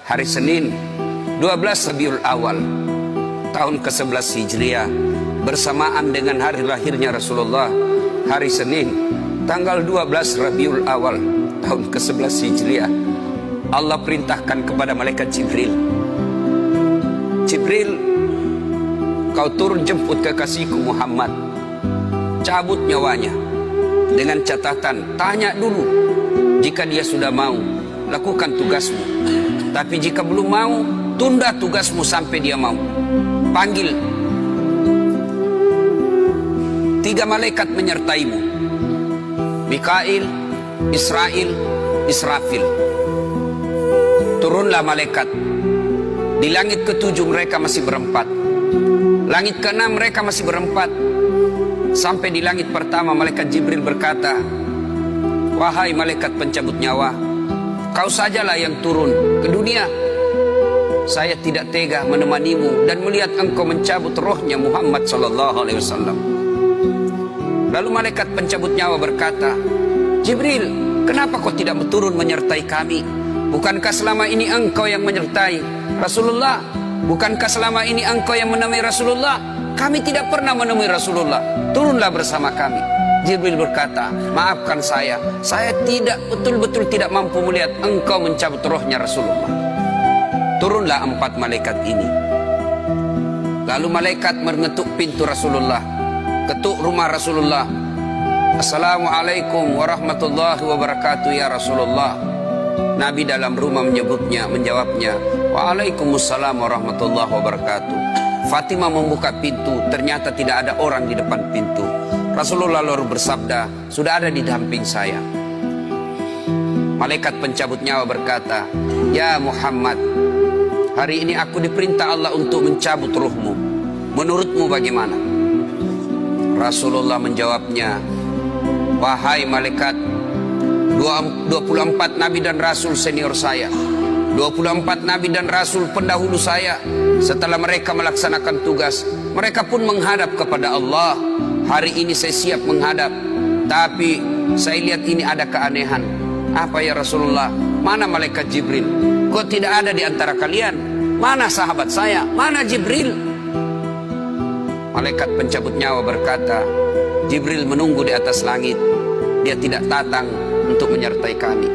hari Senin 12 Rabiul Awal tahun ke-11 Hijriah, bersamaan dengan hari lahirnya Rasulullah, hari Senin tanggal 12 Rabiul Awal tahun ke-11 Hijriah, Allah perintahkan kepada malaikat Jibril, Jibril, kau turun jemput kekasihku Muhammad, cabut nyawanya, dengan catatan tanya dulu, jika dia sudah mau lakukan tugasmu, tapi jika belum mau tunda tugasmu sampai dia mau. Panggil 3 malaikat menyertaimu, Mikail, Israel, Israfil. Turunlah malaikat. Di langit ke-7 mereka masih berempat, langit ke-6 mereka masih berempat. Sampai di langit pertama malaikat Jibril berkata, wahai malaikat pencabut nyawa, kau sajalah yang turun ke dunia. Saya tidak tega menemanimu dan melihat engkau mencabut rohnya Muhammad sallallahu alaihi wasallam. Lalu malaikat pencabut nyawa berkata, Jibril, kenapa kau tidak turun menyertai kami? Bukankah selama ini engkau yang menyertai Rasulullah? Bukankah selama ini engkau yang menemui Rasulullah? Kami tidak pernah menemui Rasulullah. Turunlah bersama kami. Jibril berkata, maafkan saya tidak betul-betul tidak mampu melihat engkau mencabut rohnya Rasulullah. Turunlah 4 malaikat ini. Lalu malaikat mengetuk pintu Rasulullah, ketuk rumah Rasulullah. Assalamualaikum warahmatullahi wabarakatuh ya Rasulullah. Nabi dalam rumah menjawabnya, waalaikumsalam warahmatullahi wabarakatuh. Fatimah membuka pintu, ternyata tidak ada orang di depan pintu. Rasulullah lalu bersabda, sudah ada di samping saya. Malaikat pencabut nyawa berkata, ya Muhammad, hari ini aku diperintah Allah untuk mencabut ruhmu. Menurutmu bagaimana? Rasulullah menjawabnya, wahai malaikat, 24 nabi dan rasul senior saya, 24 nabi dan rasul pendahulu saya, setelah mereka melaksanakan tugas, mereka pun menghadap kepada Allah. Hari ini saya siap menghadap, tapi saya lihat ini ada keanehan. Apa ya Rasulullah? Mana malaikat Jibril? Kok tidak ada di antara kalian? Mana sahabat saya? Mana Jibril? Malaikat pencabut nyawa berkata, Jibril menunggu di atas langit, dia tidak datang untuk menyertai kami.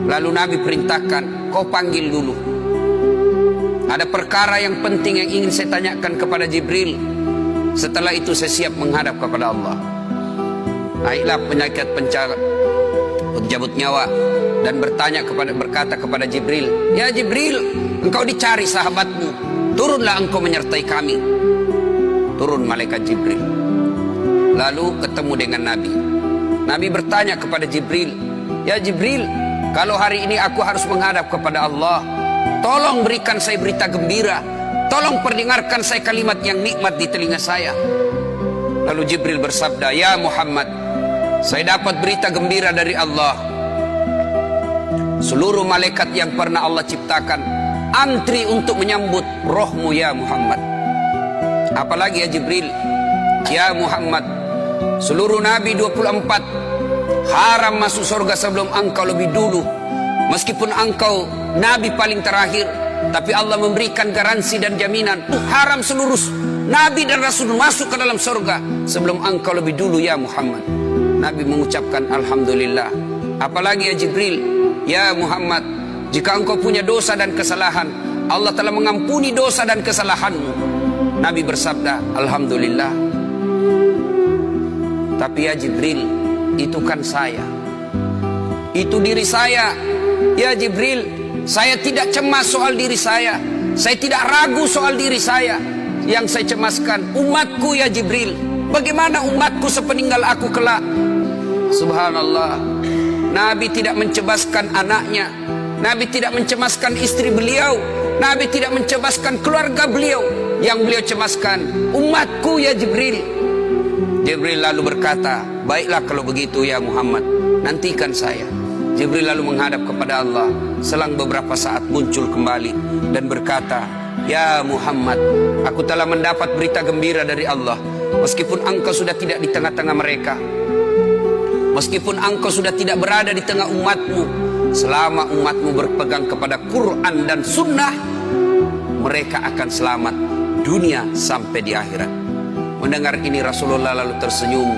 Lalu Nabi perintahkan, kau panggil dulu. Ada perkara yang penting yang ingin saya tanyakan kepada Jibril. Setelah itu saya siap menghadap kepada Allah. Naiklah malaikat pencabut nyawa dan berkata kepada Jibril, ya Jibril, engkau dicari sahabatmu, turunlah engkau menyertai kami. Turun malaikat Jibril. Lalu ketemu dengan Nabi. Nabi bertanya kepada Jibril, ya Jibril, kalau hari ini aku harus menghadap kepada Allah, tolong berikan saya berita gembira. Tolong perdengarkan saya kalimat yang nikmat di telinga saya. Lalu Jibril bersabda, ya Muhammad, saya dapat berita gembira dari Allah. Seluruh malaikat yang pernah Allah ciptakan antri untuk menyambut rohmu ya Muhammad. Apalagi ya Jibril, ya Muhammad, seluruh nabi 24 haram masuk surga sebelum engkau lebih dulu. Meskipun engkau nabi paling terakhir, tapi Allah memberikan garansi dan jaminan, haram seluruh nabi dan rasul masuk ke dalam surga sebelum engkau lebih dulu ya Muhammad. Nabi mengucapkan alhamdulillah. Apalagi ya Jibril, ya Muhammad, jika engkau punya dosa dan kesalahan, Allah telah mengampuni dosa dan kesalahanmu. Nabi bersabda alhamdulillah. Tapi ya Jibril, itu kan saya, itu diri saya. Ya Jibril, saya tidak cemas soal diri saya tidak ragu soal diri saya. Yang saya cemaskan umatku ya Jibril. Bagaimana umatku sepeninggal aku kelak? Subhanallah, Nabi tidak mencemaskan anaknya, Nabi tidak mencemaskan istri beliau, Nabi tidak mencemaskan keluarga beliau. Yang beliau cemaskan umatku ya Jibril. Jibril lalu berkata, baiklah kalau begitu ya Muhammad, nantikan saya. Jibril lalu menghadap kepada Allah. Selang beberapa saat muncul kembali dan berkata, ya Muhammad, aku telah mendapat berita gembira dari Allah. Meskipun engkau sudah tidak di tengah-tengah mereka, Meskipun engkau sudah tidak berada di tengah umatmu, selama umatmu berpegang kepada Quran dan Sunnah, mereka akan selamat dunia sampai di akhirat. Mendengar ini Rasulullah lalu tersenyum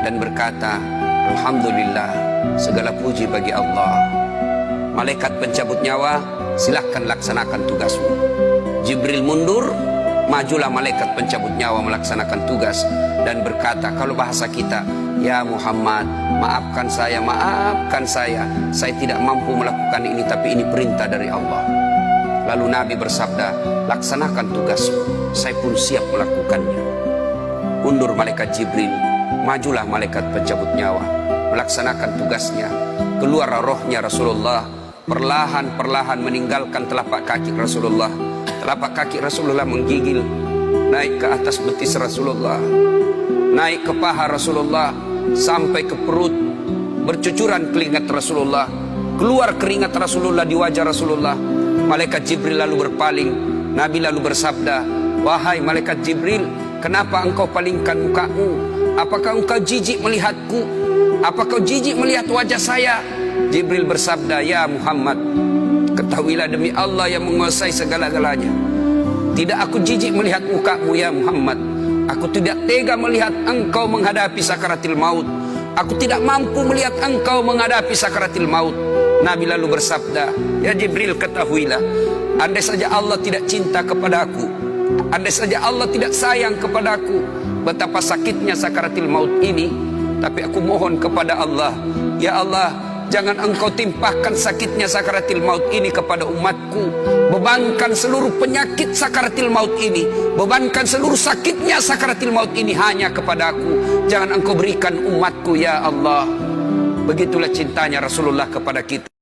dan berkata, Alhamdulillah, segala puji bagi Allah. Malaikat pencabut nyawa, silahkan laksanakan tugasmu. Jibril mundur, majulah malaikat pencabut nyawa melaksanakan tugas dan berkata, kalau bahasa kita, ya Muhammad, maafkan saya, saya tidak mampu melakukan ini, tapi ini perintah dari Allah. Lalu Nabi bersabda, laksanakan tugasmu, saya pun siap melakukannya. Mundur malaikat Jibril, majulah malaikat pencabut nyawa melaksanakan tugasnya. Keluar rohnya Rasulullah, perlahan-perlahan meninggalkan telapak kaki Rasulullah. Telapak kaki Rasulullah menggigil, naik ke atas betis Rasulullah, naik ke paha Rasulullah, sampai ke perut. Bercucuran keringat Rasulullah, keluar keringat Rasulullah di wajah Rasulullah. Malaikat Jibril lalu berpaling. Nabi lalu bersabda, wahai malaikat Jibril, kenapa engkau palingkan mukamu? Apakah engkau jijik melihatku? Apakah kau jijik melihat wajah saya? Jibril bersabda, ya Muhammad, ketahuilah demi Allah yang menguasai segala-galanya, tidak aku jijik melihat mukamu ya Muhammad. Aku tidak tega melihat engkau menghadapi sakaratil maut. Aku tidak mampu melihat engkau menghadapi sakaratil maut. Nabi lalu bersabda, ya Jibril, ketahuilah, andai saja Allah tidak cinta kepadaku, andai saja Allah tidak sayang kepadaku, betapa sakitnya sakaratil maut ini. Tapi aku mohon kepada Allah, ya Allah, jangan engkau timpahkan sakitnya sakaratil maut ini kepada umatku. Bebankan seluruh penyakit sakaratil maut ini, bebankan seluruh sakitnya sakaratil maut ini hanya kepada aku. Jangan engkau berikan umatku ya Allah. Begitulah cintanya Rasulullah kepada kita.